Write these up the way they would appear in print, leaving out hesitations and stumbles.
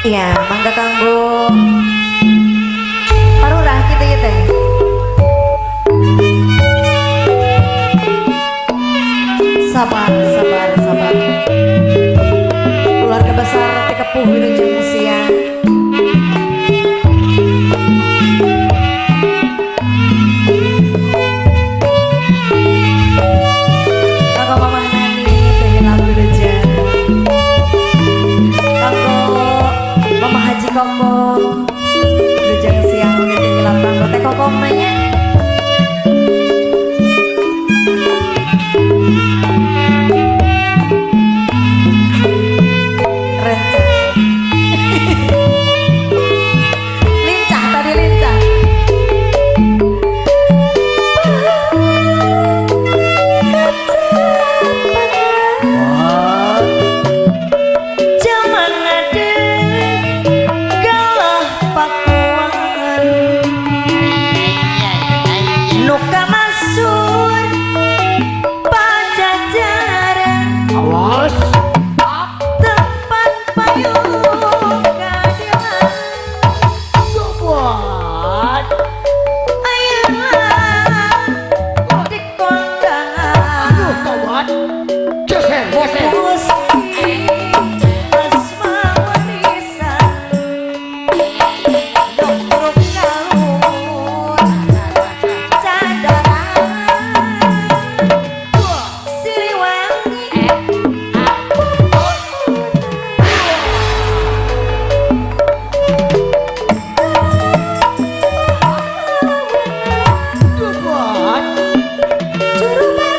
Iya, mangga kanggo parurah gitu ya teh. Sabar, sabar, sabar. Keluarga besar Tekepuh Wilujeng Usia. Kanggo Mamah Nani Teh Hilal Wilujeng. Kanggo Mama Haji Kokong Wilujeng Siang oge Teh Hilal kanggo Teh Kokong nanya. Lincah tadi lincah. Jaman ade galah pakuan nuka masur pajajaran Awas. tempat payung kadilan Buat. ayeuna di kondangan Buat. Geser, geser. Gusti asma warisan Dogrok ngalur cadaran Siliwangi Buat. Juruban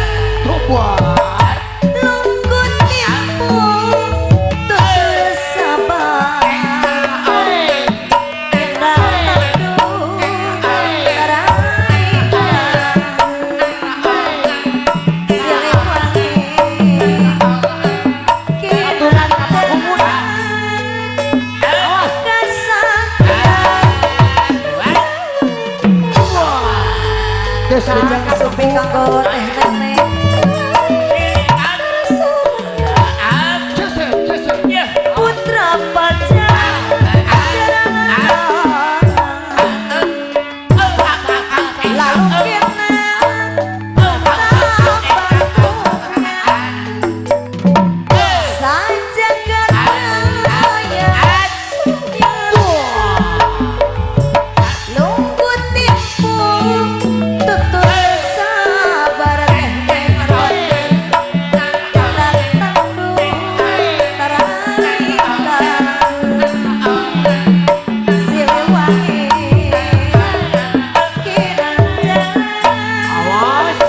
Buat. Geser. Jangan suping kanggo teh nenek. Geser, geser. Putra pacar lalu kena saja kaya lunggut tipu tutur sabar Awas.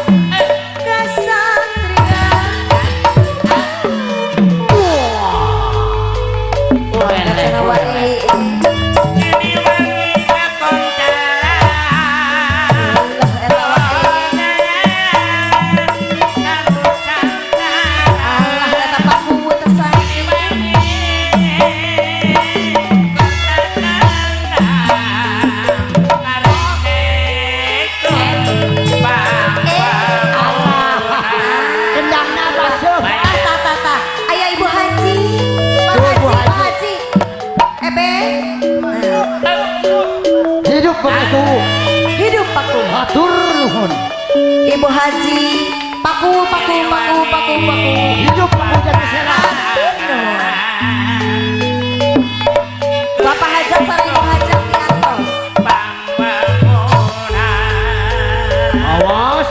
Kendangna basuh. Ayah Ibu Haji, Pak Tuh, Haji, Bu Pak Haji. Haji, Ebeng, Hidup begitu. hidup Paku, Hatur nuhun. Ibu Haji, Paku, Paku, Paku, Paku, Paku, Hidup puja keseran. Bapak Hajat sama Ibu Hajat di atas. Awas.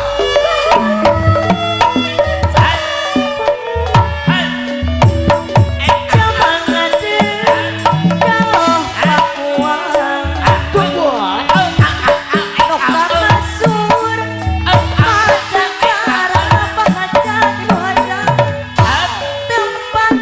Jaman ade galah pakuan, Buat. nuka masur pajajaran, Bapak Hajat, Ibu Hajat, tempat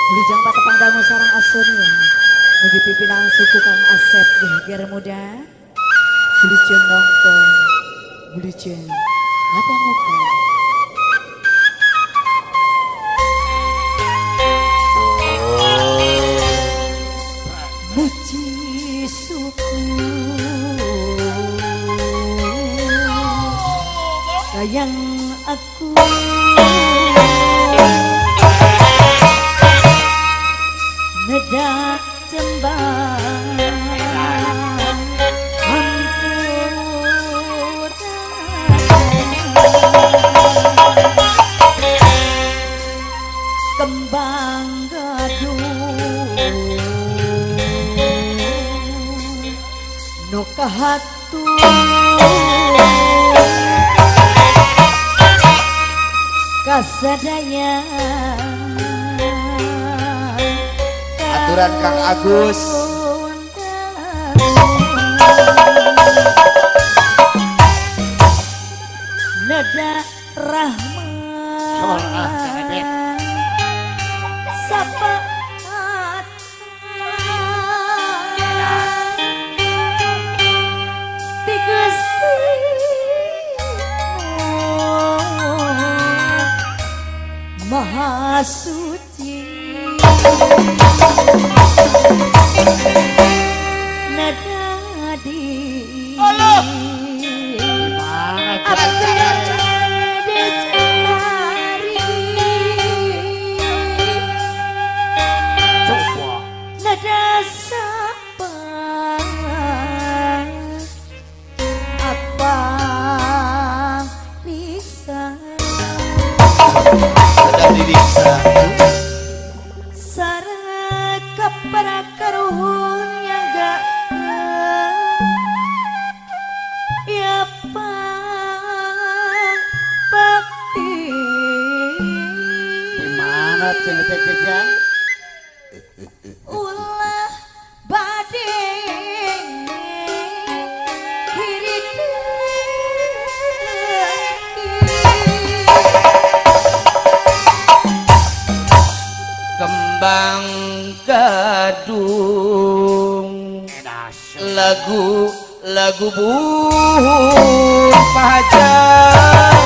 Wilujeng patepang dangu sarang asun ya. Mugi pipinang suku Kang Asep geger muda. Wilujeng nongkong, wilujeng apa muka. Muji suku sayang aku. Nedak tembang hampur kembang gaduh no kahatu kasadaya aturan Kang Agus nada rahmat sapaat di Gusti Maha Suci. Nada di nada sapa aku Jaja. ulah bade hirit Kembang gadung lagu bur pajang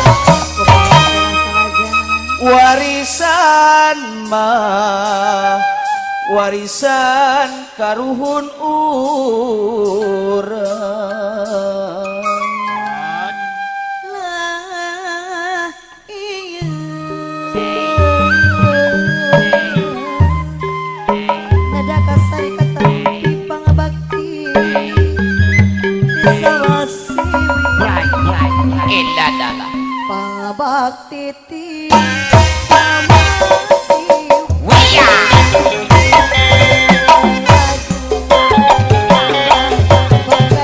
warisan mah warisan karuhun urang lah iya nada kasari kata pangabakti sawasiwi indah dalam pangabakti ti sawasiwi wia Bangga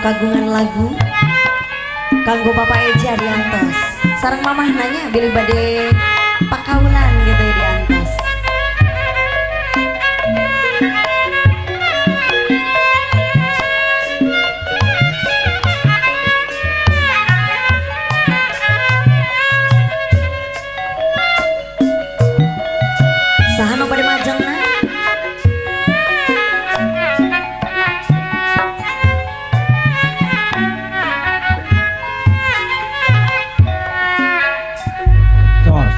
kagungan lagu kanggo Bapak Eja diantos sareng mamah nanya bilih bade pakaulan gitu ya diantos. Sahano pada majengna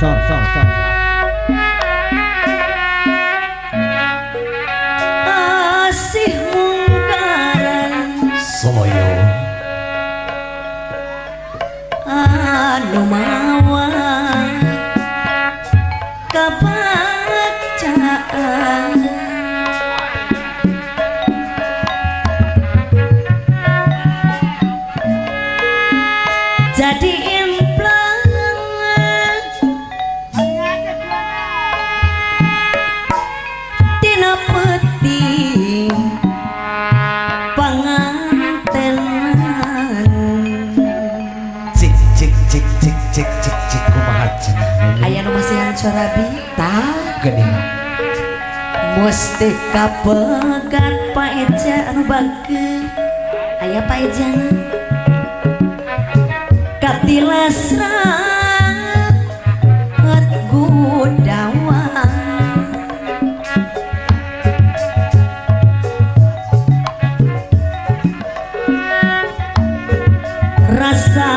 Sor. asih mungkaran Soyo anu mawa kabacaan jadi tina peti pangantenan cik kumaha cenah aya nu masihan corabi tah geuning musti kapegat Pak Eja anu bageus aya Pak Eja katilasra het gudawan rasa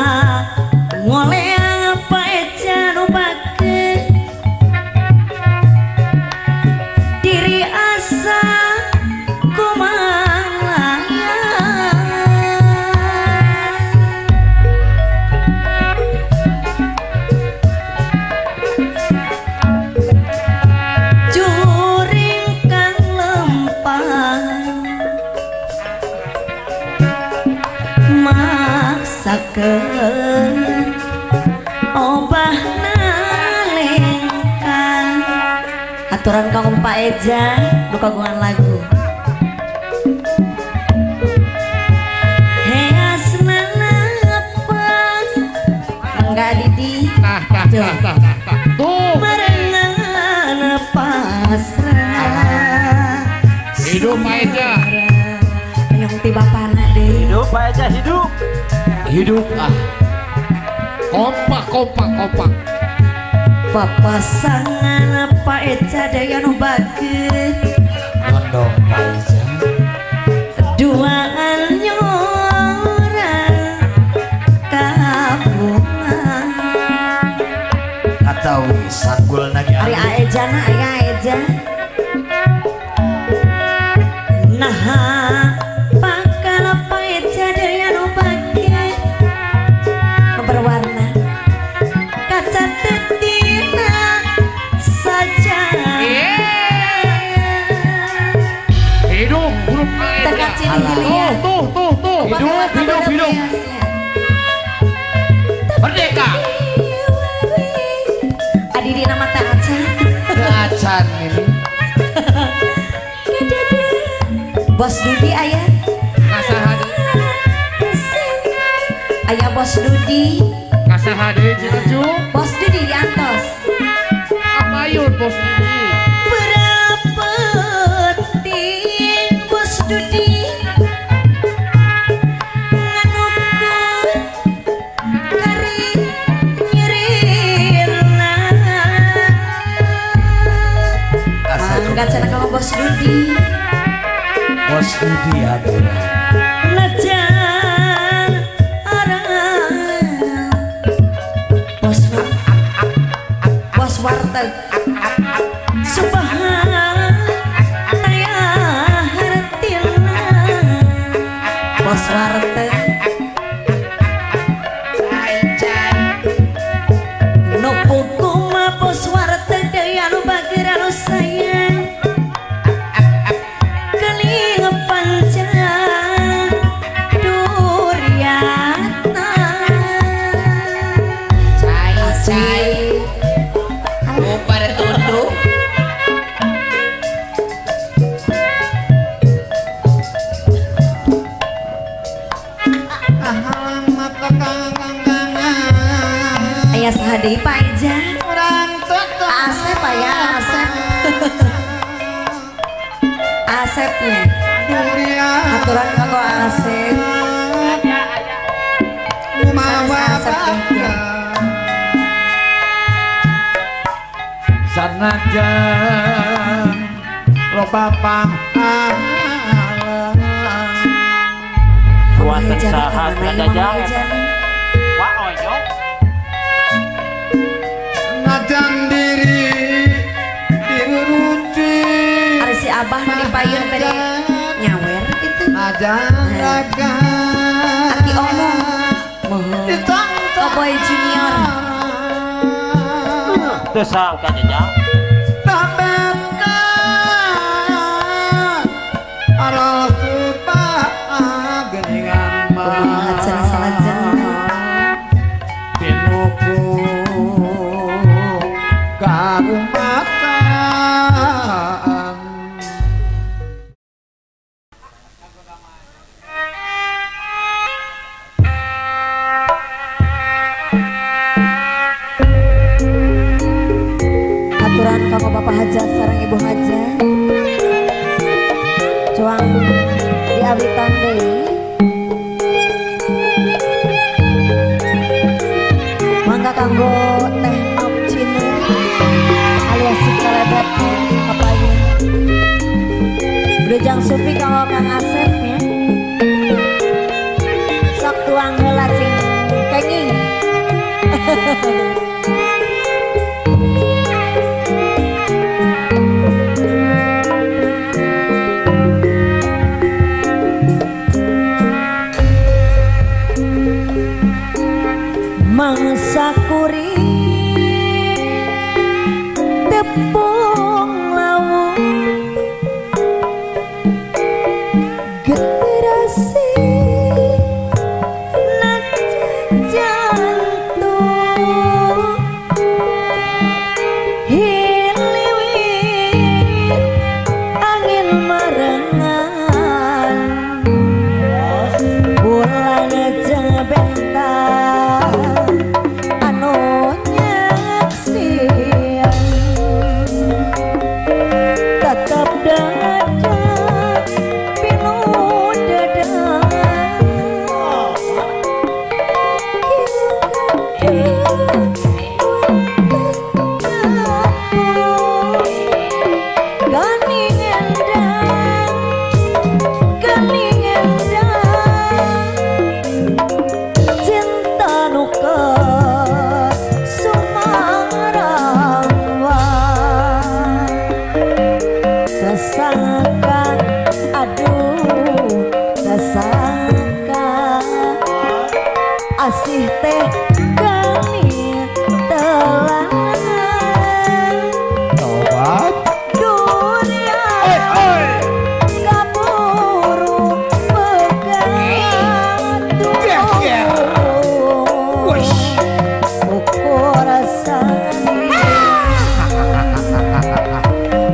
ngoleang Pak Eja nu bageus diri asa kumalaya juring kang lempang maksakeun obahna lengkang aturan kanggo Pak Eja nu kagungan lagu heasna napas enggak Didi Tuh. merengan pasrah Hidup Pak Eja. yang tiba pana deh Hidup Pak Eja, hidup. hidup Kompak. papasangan Pak Eja daya nu bageus ngondong Paeja duaan nyoran kabungan katawi sanggul nagi ari Aeja na aya Aeja nah pakal Pak Eja daya nu bageus nu berwarna kaca tetina saja Hidup grup Pak Eja. Teka ciri-ciri ya. Tuh. Hidup. Merdeka. Adi di nama teh acan. acan ini Bos Dudi aya. Kasaha Aya Bos Dudi. deui Cilecu. Bos Dudi diantos. Amayun bos ini. Berapa ting Bos Dudi nganukun kari nyirirna angkat cenah ka Bos Dudi Bos Dudi aturan najan arang bos warteg subhan taya hartina bos warteg no pukuma bos warteg daya nu bageur anu sayang keling panjang Duryatna bubar Asep ya. durian Aturan kanggo Asep. kumaha Asep ya. sanajan loba pangalang Buatan sahat kadajang Wah oyo najan diri ruci Ari si Abah nu dipayun tadi nyawer gitu. najan raga Aki omong. Mohon. Cowboy Junior. Itu sah kadajang tapeta arah supa geningan Kumaha cenah salajeng. pinuku karumataan Aturan kanggo Bapak Hajat sareng Ibu Hajat. Cuang diawitan deui. Mangga kanggo teh Nok Cinu alias si kelebet kapayun. Brujang Supi kanggo Kang Asep ya. Sok tuang heula cing kenging. Mangsa kuring tepung lawu generasi najan jantung hiliwit angin marengan bulan jebentang anu nyaksian tetap dadak pilu dadak Ganing endang ganing endang cinta nuka sumarangwa sasangka aduh sasangka asih teh kami telah tobat durian kaburu begadung ukur rasani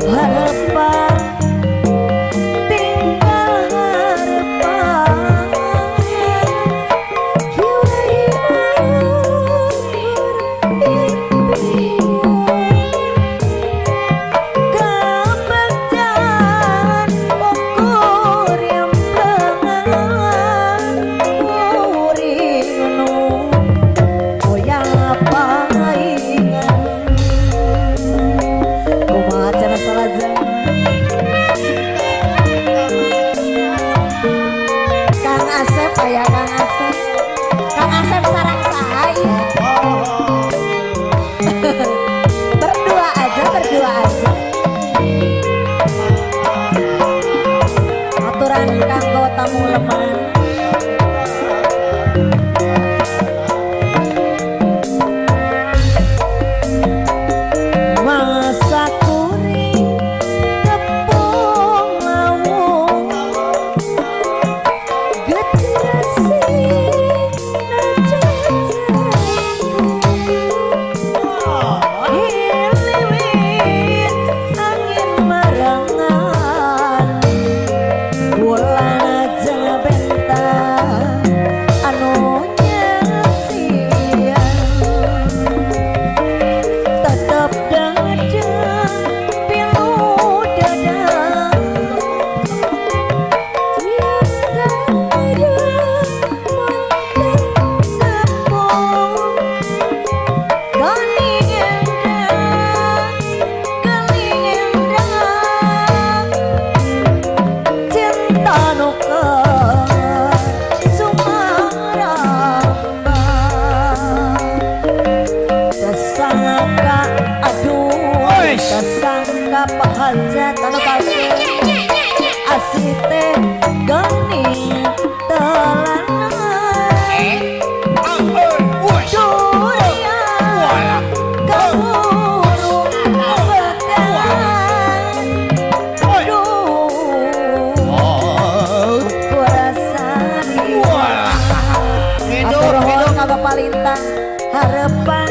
harapan hajat anu palsu asih teh gening telan durian keburu bekan kurasani atur hol kaga palintang harapan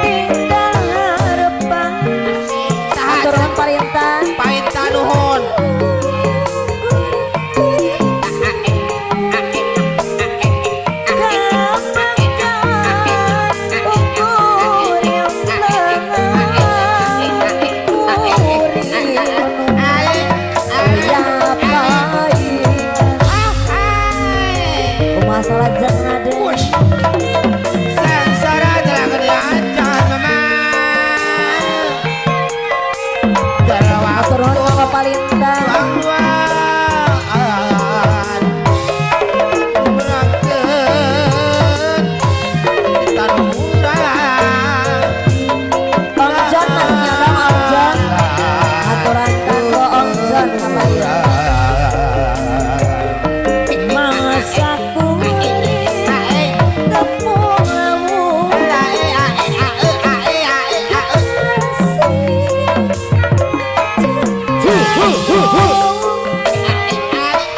tinggal harapan atur hol palintang Paita nuhun. masalah jangan ada Sengsara telah kediacan mama. atur hol kaga palintang Om John masih nyolong Om John aturan kanggo Om John kapalia masa kuring tepung lawu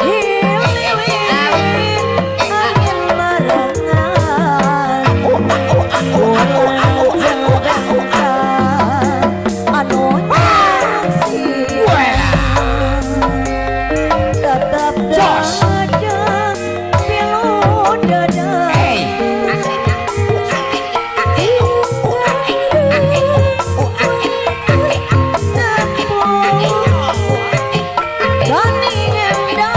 angin marangan anu tetap dajang pilu dadang Gani endang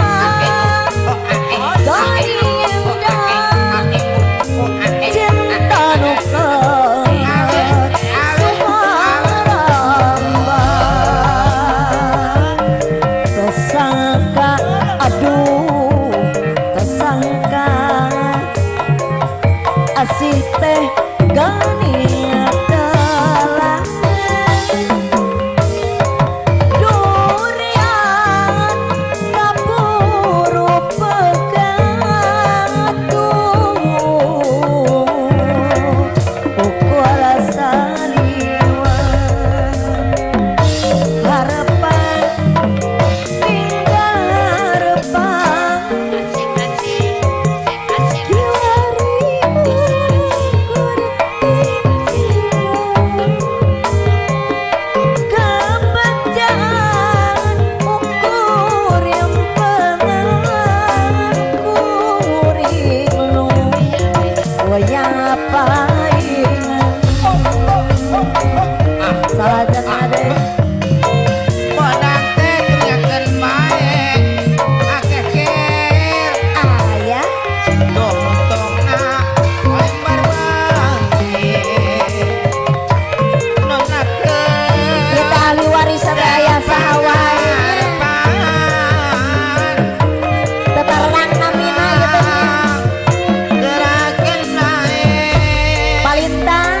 cinta nu keungat sumaramba tersangka aduh tersangka asih teh gani telangan durian kaburu pegatuh ukul saliwan harapan tinggal harapan kebencaan ukur yang pengakuring lu wayang paingan salah jangan ada Padang teh teriakan bae. Akeh ker. ayah Tong-tongna poe barbangi. Nona keur. kita ahli warisan raya sahawai tetarang namina gitu Gerakan naik. palintang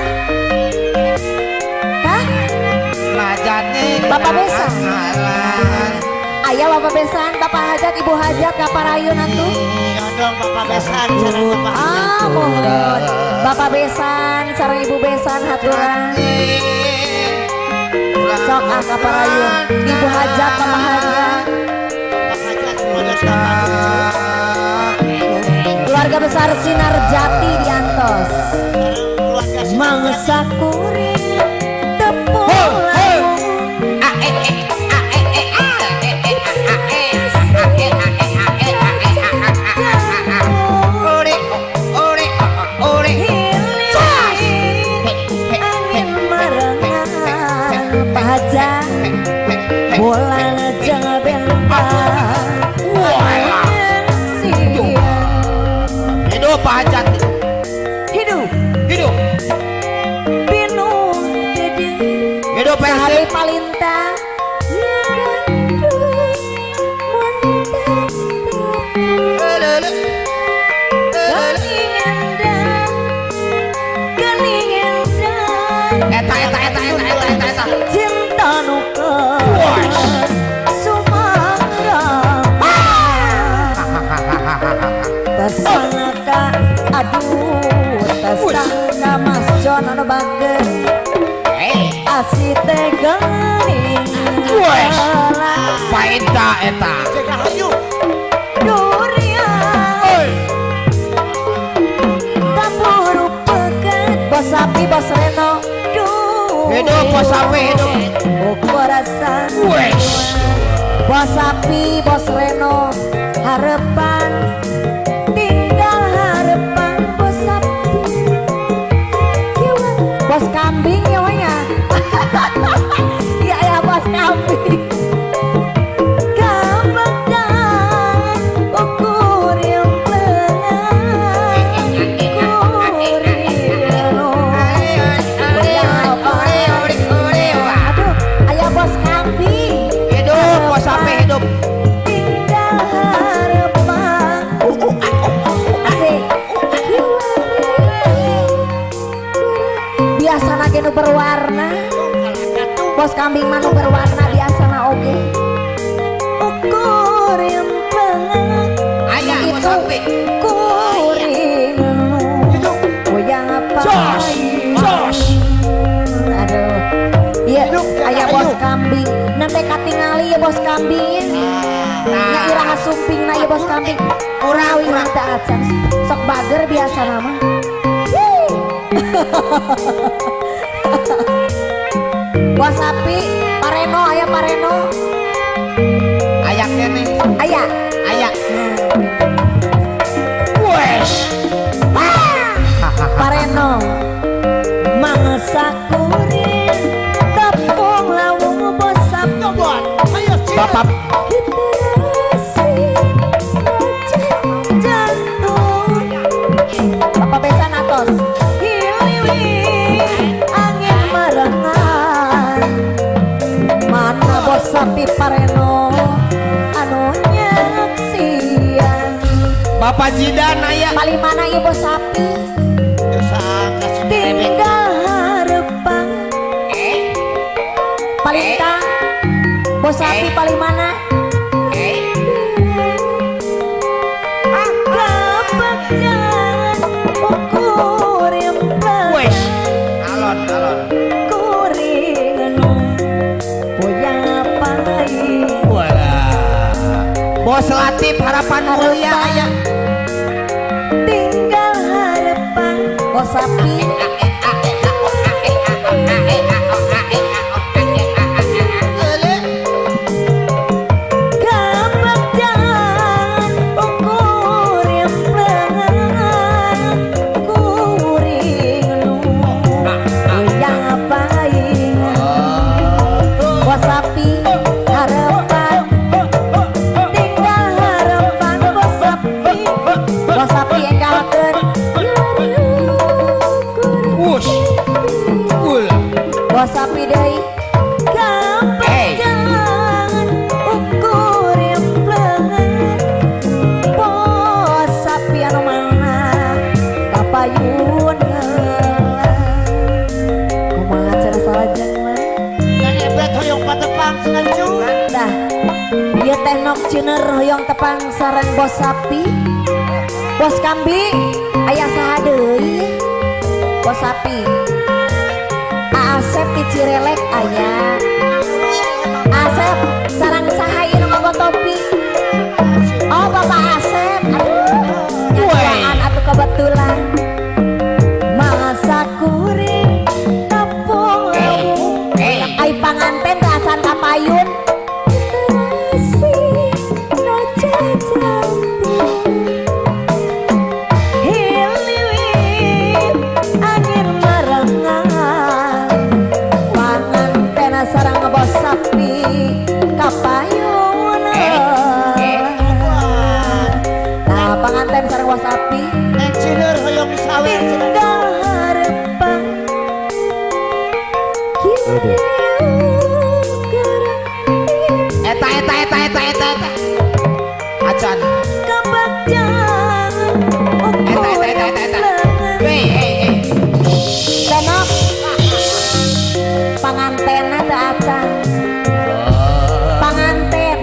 hah Majane Bapak Besan. ngalan. ayah bapak besan bapak hajat ibu hajat kaparayun atuh Nyodong Bapak Besan sareng Bapak ah mohon bapak besan sareng ibu besan haturan sok kaparayun ibu hajat bapak hajat Hajat keluarga Bapak keluarga besar Sinar Jati di Antos keluarga mangsa kuring tepung lawu Ore ore ore. angin marangan pajang bola jangan bentang siang Hidup hajat. hidup Hidup. pinuh eta. Jaga hayu. durian kaburu pegat bos sapi bos Reno Hidup bos sapi hidup. Gua rasa Wes. bos sapi bos Reno harapan tinggal harapan bos sapi bos kambing ya ya iya ya bos kambing kapan ukur yang aduh ayah bos kambing Hidup bos sapi hidup. tinggal harapan asik biasa lagi nu berwarna bos kambing manu berwarna biasa na oke ukur yang banget Ayah bos sapi. kuring goyang apa aduh iya ayah bos kambing nanti katingali ya bos kambing nya iraha sumping na ya bos kambing urawi nanti acan sok bager biasa nama bos sapi pareno ayah pareno Ayah kene. ayah Ayah. Wes. pareno mangsa kuring tepung lawung bos sapi Coba. Ayo Cina. Bapak Bapak besan atos angin merengan mana bos sapi pareno anu nyaksian Bapak Jidan ayah. paling mana ya bos sapi Dosa kasih rebek. tinggal harapan paling tang bos sapi paling mana kepejangan ukur yang Wes. Alon alon. kuring boya pai Walah. Bos Latif harapan mulia ayah. tinggal harapan bos sapi kepejangan ukur yang pelangan kuring boya pai bos sapi harapan tinggal harapan bos sapi enggalkeun Wush. Ul. bos sapi deui kapanjangan ukur yang pelengan bos sapi anu mana kapayun kumaha cara salajeng mah Dan ebet hoyong patepang sengacu. dah ieu teh nok ceuneur hoyong tepang sareng bos sapi bos kambing aya saha deui bos sapi Asep di Cirelek aya Asep sarang saha ieu nu nganggo topi oh Bapak Asep aduh nyatuaan atuh kebetulan masa kuring tepung lawung ai panganten rasan kapayun angin merengan panganten sareng bos sapi kapayun nah panganten sareng bos sapi Nek Cina hoyong sawer. tinggal harapan Eta. Acan. kebajangan Eta. Hei. Tenok pangantena teu acan panganten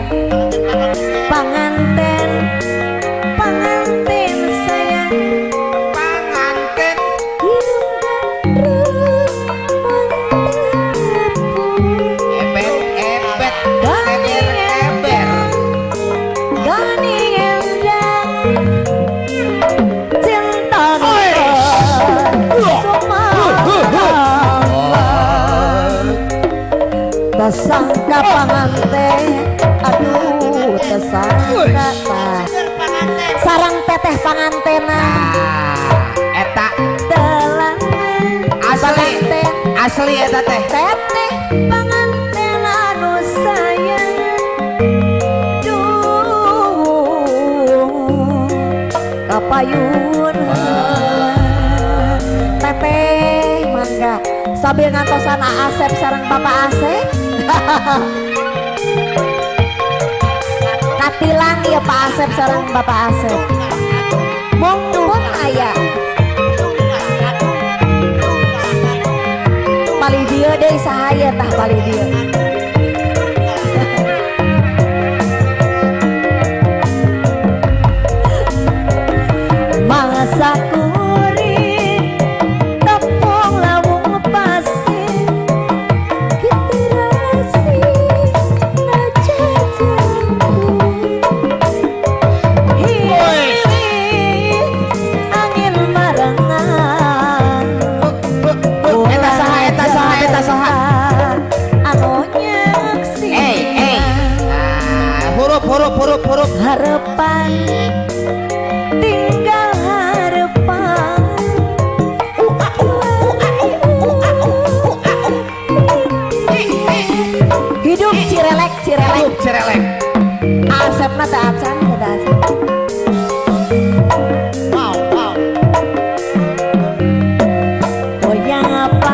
sayang Panganten. hidup Ebet. kambing Ebet. Tesangka panganten, aduh tesangka tah. Sarang teteh pangantena Eta telangan panganten asli eta teh. teteh panganten anu sayang. Duh kapayun teteh mangga sambil ngantosan Asep sareng Bapak Asep. Katilan ya Pak Asep sareng Bapak Asep. Mongpun aya. Pali dia deui sahaya tah pali dia. Mangsa kuring tepung lawung pasir kitu rasi angin marangan Eta saha anu nyaksi Huruf harapan tinggal harapan hidup cirelek Cirelek. Asep na teh acan teh acan Wow. goyang apa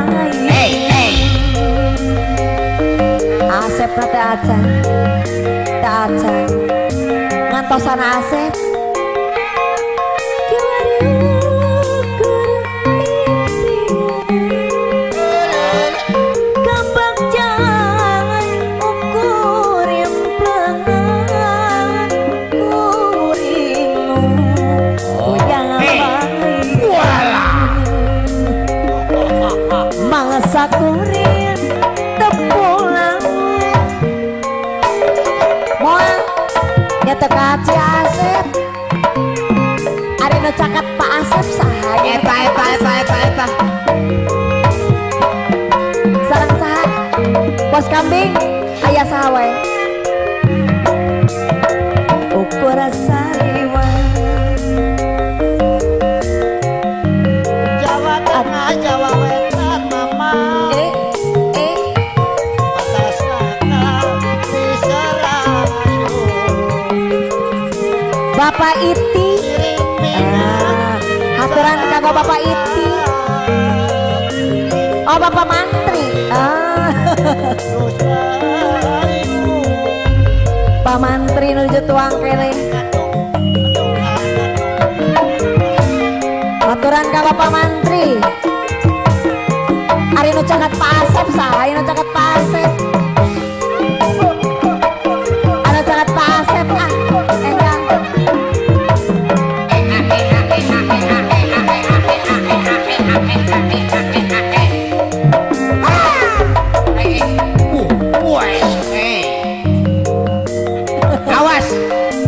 Asep na teh acan ngantosan Asep kembang jangan ukur yang pelengan kuringmu goyang apa mangsa kuring tepulang moal nyata kaci Asep ada nu cakat Pak Asep sahanya Eta. sarang saha bos kambing aya saha wae ukur sariwan Jawa Tengah, Jawa Wetan, mama. Batasna di Serayu. Bapak Iti haturan kanggo Bapak Iti oh Bapak Mantri Terus Serayu. Pak Mantri nuju tuang kene haturan kanggo Pak Mantri ari nu caket Pak Asep saha anu caket Pak Asep anu caket Pak Asep enggak Awas.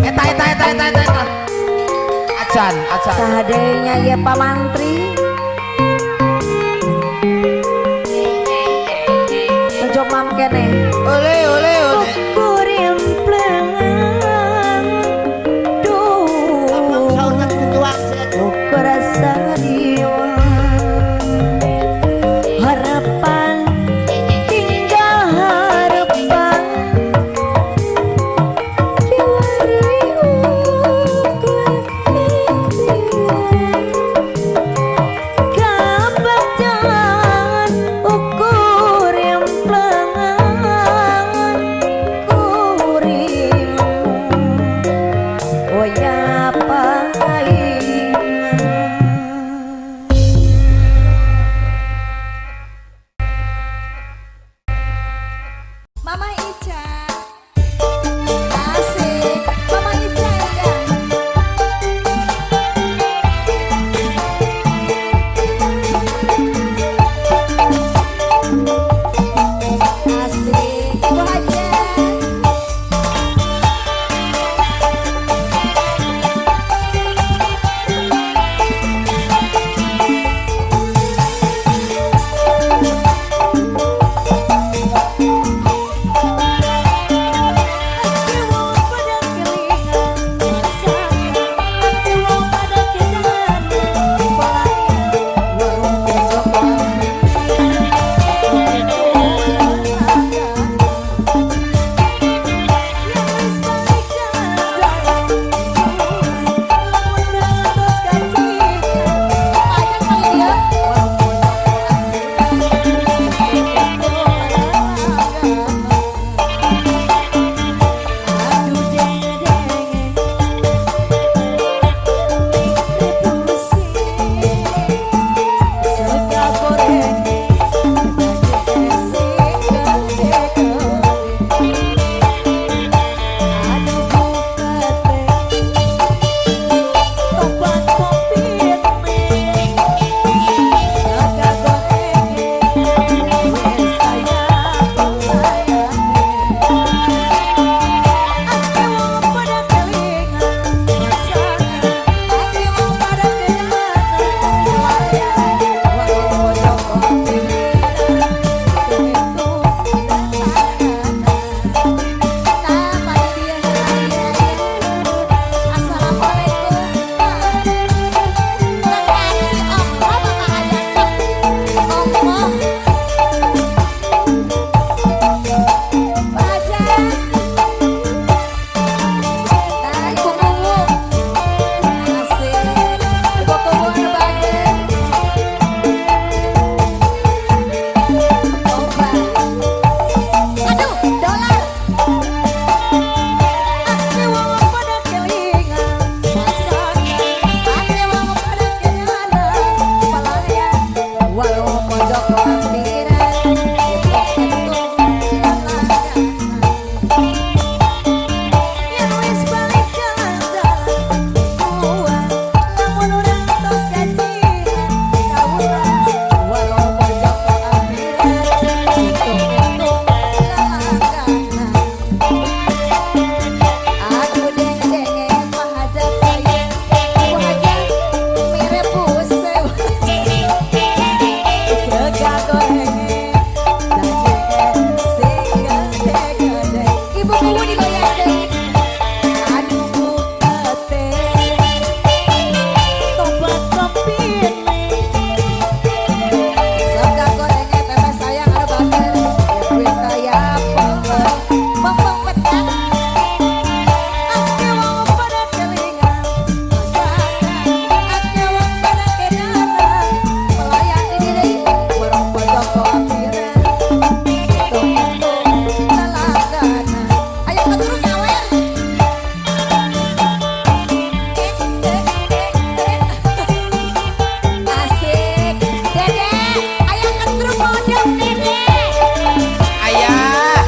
Eta. Acan. sahadenya ya Pak Mantri Nujok mam kene Ole. kuring pelengan Abang sautan ketuang saja. ukur sariwan harapan tinggal harapan kiwari ukur digoyang deui. Aduh bukete tobat kopi Sangka gorengnya pepe sayang ada bater duit kaya bambang petang Ake wong pada kelingan masakan Ake wong pada kedanan pelayan di diri warung pojok kopiran hitung-hitung talagana ayo keturun nyawer asik dede ayo keturun modem dede Ayah.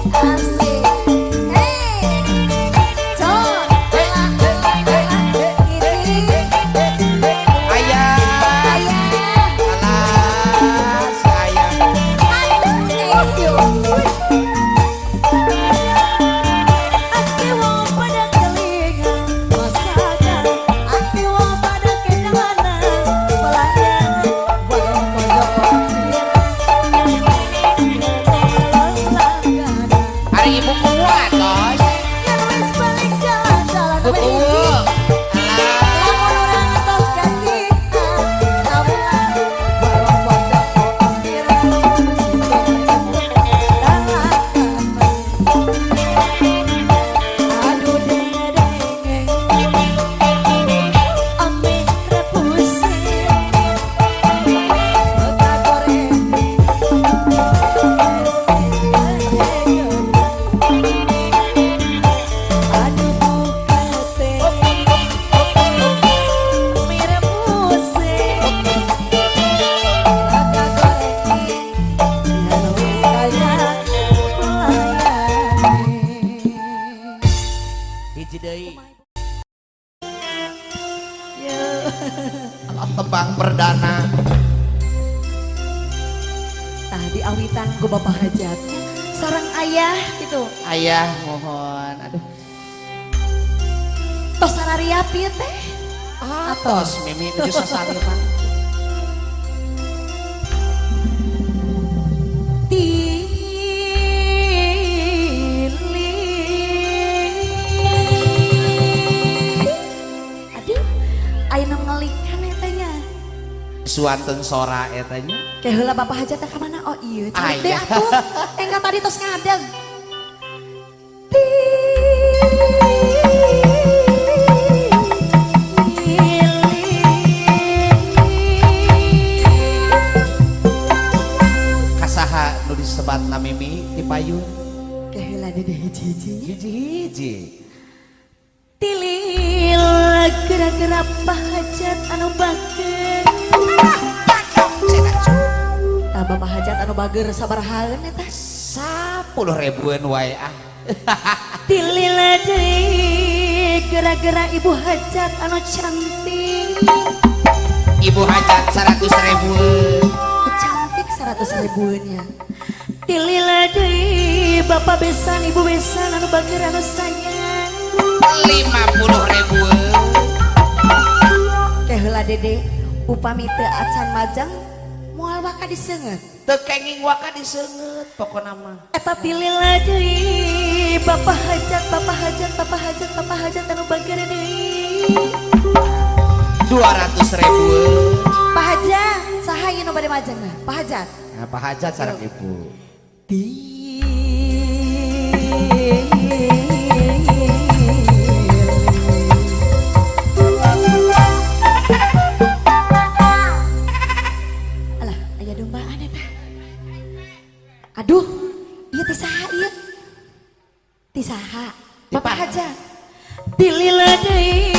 asik hei John ini Ayah. ayah Alas, ayah. Ake wong pada kelingan masakan Ake wong pada kedanan pelayan warung pojok kopiran langganan Hari ibu kuat, Tos. yang wis balik jalan-jalan apa Kuku. hiji lamun urang tos kasihan tabuhan warung pojok kopiran aduh dengeng ame repuse mata goreng aduh bukete ame repuse mata goreng yang wis kaya pelayani Hiji deui. ya Tebang perdana. tadi awitan ku bapak hajat sarang ayah gitu Ayah mohon. Aduh. tos sararia pieu teh Atos mimi nuju sasaliran. aduh ayeuna ngalikan eta nya Suanten sora eta nya. kayak heula bapak hajat teh ka mana oh iya cari deh Ayah. atuh enggak tadi tos ngadeg Kasaha nu disebatna mimi di payun. kayak heula deh hiji-hijinya Hiji-hiji. tilil gerak-gerak bahajat anu bager tah bapak hajat anu bager sabarahaeun eta 10.000-an wae ah. tilil deui gerak-gerak ibu hajat anu cantik Ibu hajat 100.000. cantik 100.000-nya tilil deui bapak besan ibu besan anu bager anu sayang 50.000. kayak heula dede upami teu acan majang moal waka diseungeut Teu kenging waka diseungeut pokona mah. eta tilil deui bapak hajat bapak hajat bapak hajat bapak hajat anu bager deui 200.000. Pak Hajat saha ieu nu bade majangna Pak Hajat Nah, Pak Hajat sareng ibu. Alah, aya dombaan eta. Aduh, ieu teh saha ieu? Ti saha? Bapak Hajat. Dilila deui